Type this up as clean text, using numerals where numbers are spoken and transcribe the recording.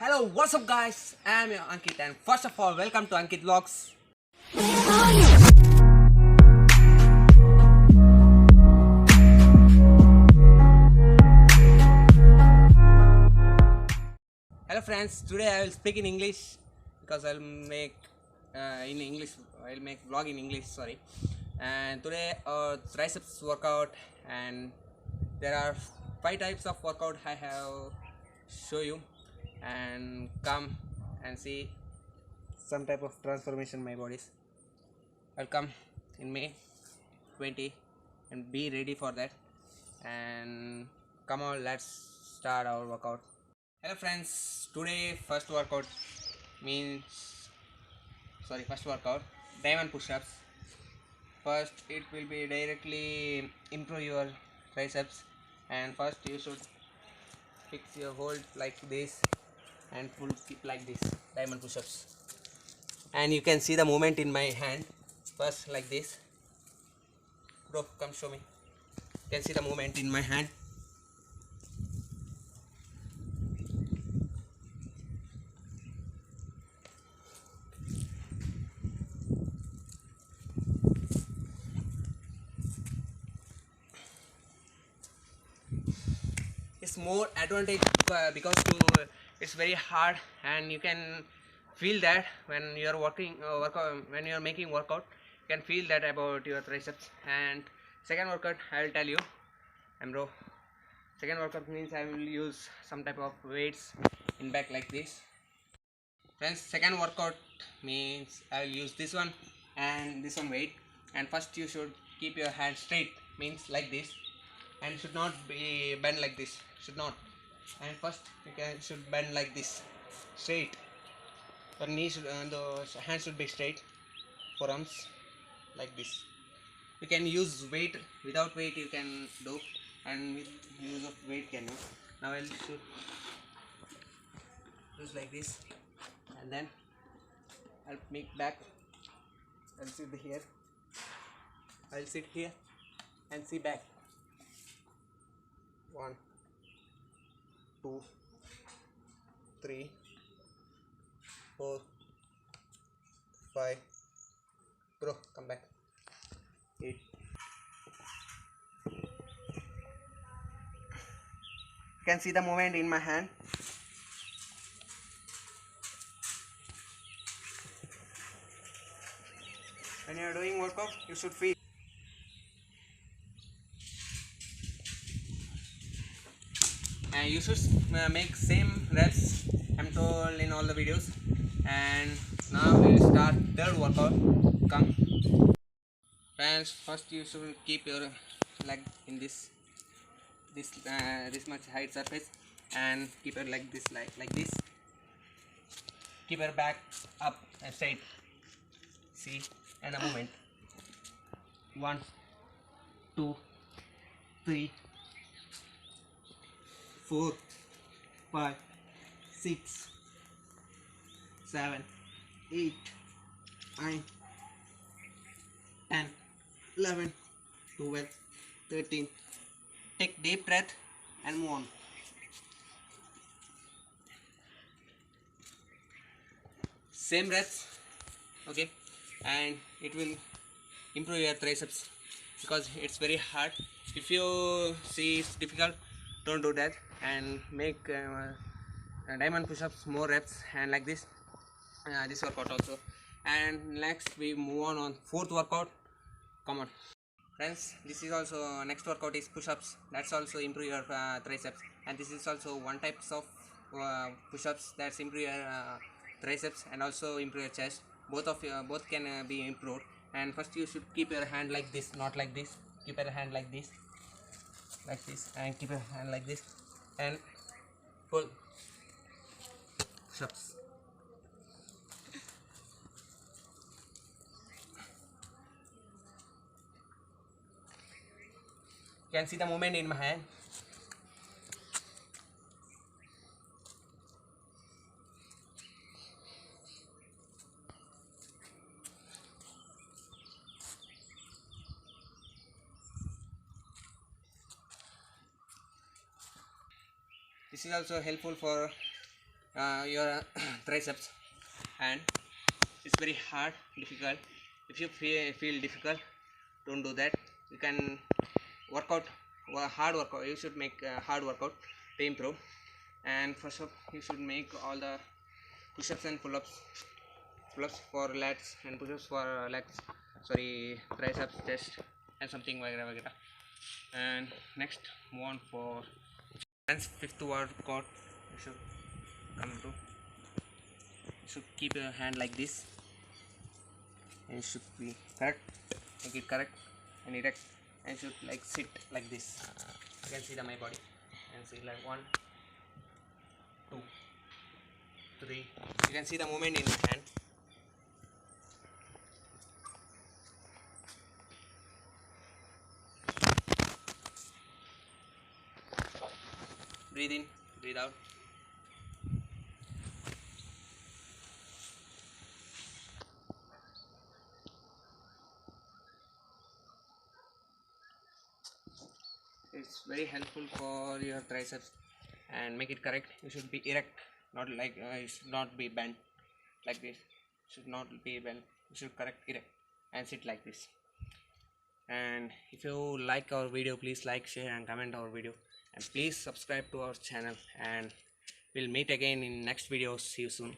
Hello, what's up guys? I'm your Ankit and first of all, welcome to Ankit Vlogs. Hello friends, today I will speak in English because I'll make in English. I'll make vlog in English. Sorry. And today triceps workout, and there are 5 types of workout I have show you, and come and see some type of transformation in my bodies. I'll come in May 20 and be ready for that. And come on, let's start our workout. Hello friends, today first workout diamond push-ups. First it will be directly improve your triceps, and first you should fix your hold like this and full keep like this diamond push-ups, and you can see the movement in my hand. First like this, bro, come show me. You can see the movement in my hand. It's more advantage because it's very hard, and you can feel that when you are when you are making workout, you can feel that about your triceps. And second workout, I will tell you, and bro, second workout means I will use some type of weights in back like this. Friends, second workout means I will use this one and this one weight. And first you should keep your hand straight, means like this, and should not be bend like this, should not. And first should bend like this, straight. The knee should the hand should be straight, forearms like this. You can use weight, without weight you can do, and with use of weight can do. Now I'll should use like this, and then I'll make back. I'll sit here, I'll sit here and see back. 1, 2, 3, 4, 5. Bro, come back. 8. You can see the movement in my hand. When you are doing workout, you should feel. And you should make same reps I'm told in all the videos. And now we'll start third workout. Come friends, first you should keep your leg in this much height surface, and keep your leg this like this. Keep your back up and straight. See, and a movement. 1, 2, 3, 4, 5, 6, 7, 8, 9, 10, 11, 12, 13. Take deep breath and move on. Same reps, okay, and it will improve your triceps because it's very hard. If you see it's difficult, don't do that, and make diamond push-ups more reps, and like this this workout also. And next we move on fourth workout. Come on friends, this is also next workout is push-ups. That's also improve your triceps, and this is also one types of push-ups that's improve your triceps and also improve your chest. Both can be improved. And first you should keep your hand like this, not like this. Keep your hand like this, and keep your hand like this, and pull push-ups. You can see the movement in my hand. This is also helpful for your triceps, and it's very hard, difficult. If you feel difficult, don't do that. You can work out hard workout. You should make hard workout to improve. And first up, you should make all the push-ups and pull-ups for lats and push-ups for legs, sorry, triceps, chest, and something वगैरह वगैरह. And next, move on for hands. Fifth workout, you should come to. You should keep your hand like this, and you should be correct, make it correct and erect, and you should like sit like this. You can see my body, and see like 1, 2, 3. You can see the movement in my hand. Breathe in, breathe out. It's very helpful for your triceps, and make it correct. You should be erect, not like you should not be bent like this. Should not be bent. You should correct, erect, and sit like this. And if you like our video, please like, share, and comment our video, and please subscribe to our channel. And we'll meet again in next video. See you soon.